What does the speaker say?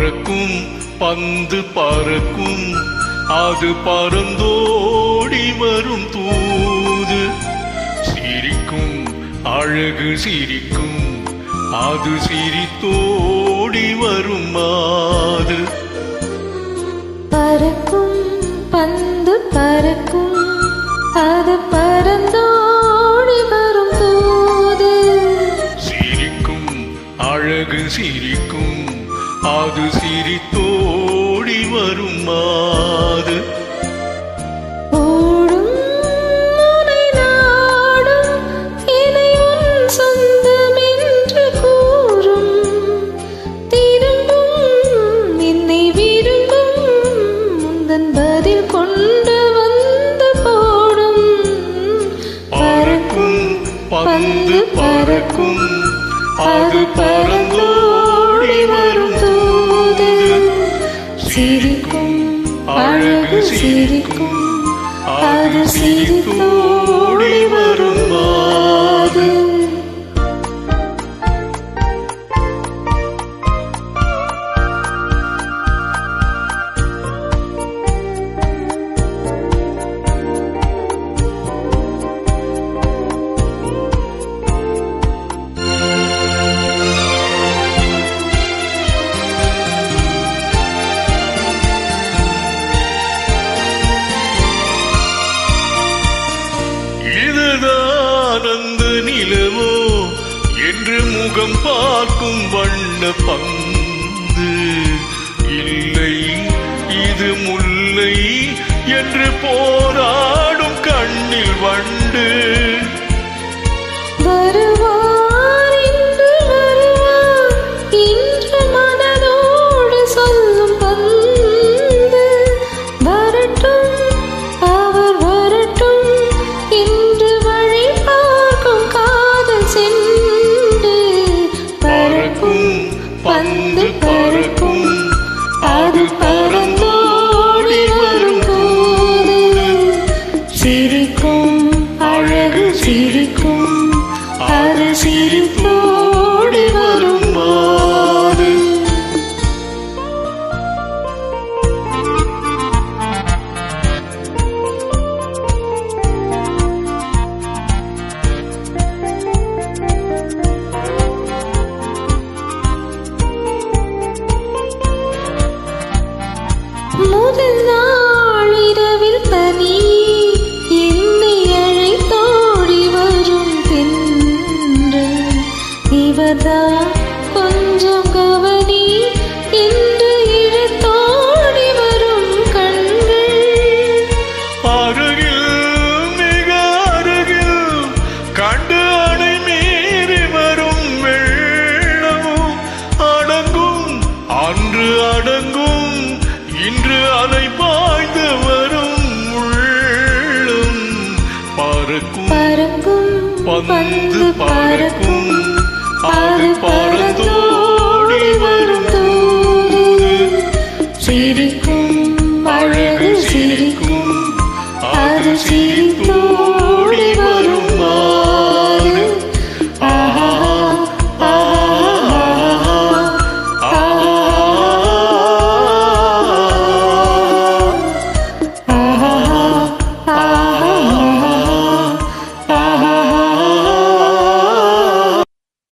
பறக்கும் பந்து பறக்கும் அது பறந்தோடி வரும் தூது சிரிக்கும் அழகு சிரிக்கும் அது சிரித்தோடி வரும் மாது பறக்கும் பந்து பறக்கும் அது பறந்தோடி வரும் தூது சிரிக்கும் அழகு சிரிக்கும் அது சிரித்தோடி வரும் மாது ஓடும் முனை நாடும் இதை உன் சொந்தம் என்று கூறும் திரும்பும் என்னை விரும்பும் முந்தன் பதில் கொண்டு வந்து போடும் பறக்கும் பந்து பறக்கும் அது பறந்தோடி வரும் தூது சிரிக்கும் அழகு சிரிக்கும் அது சிரித்தோடி வரும் மாது ஆனந்த நிலவோ என்று முகம் பார்க்கும் வண்ண பந்து இல்லை இது முல்லை என்று போராடும் கண்ணில் வண்டு வருவார் இன்று வருவார் இன்று மனதோடு சொல்லும் பந்து வரட்டும் அவர் வரட்டும் இன்று வழி பார்க்கும் காதல் சென்று பறக்கும் பந்து பறக்கும் அது பறந்தோடி வரும் போது சிரிக்கும் அழகு சிரிக்கும் அது சிரித்தோடி வரும் மாது முதல் நாள் இரவில் தனி என்னை அழைத்தோடி வரும் தென்றல் இவர்தான் கொஞ்சம் கவனி என்று இழுத்தோடி வரும் கண்கள் அருகில் மிக அருகில் கண்டு அணை மீறி வரும் வெள்ளமும் அடங்கும் அன்று அடங்கும் இன்று அலை பாய்ந்து வரும் உள்ளம் பறக்கும் பறக்கும் பந்து பறக்கும் அது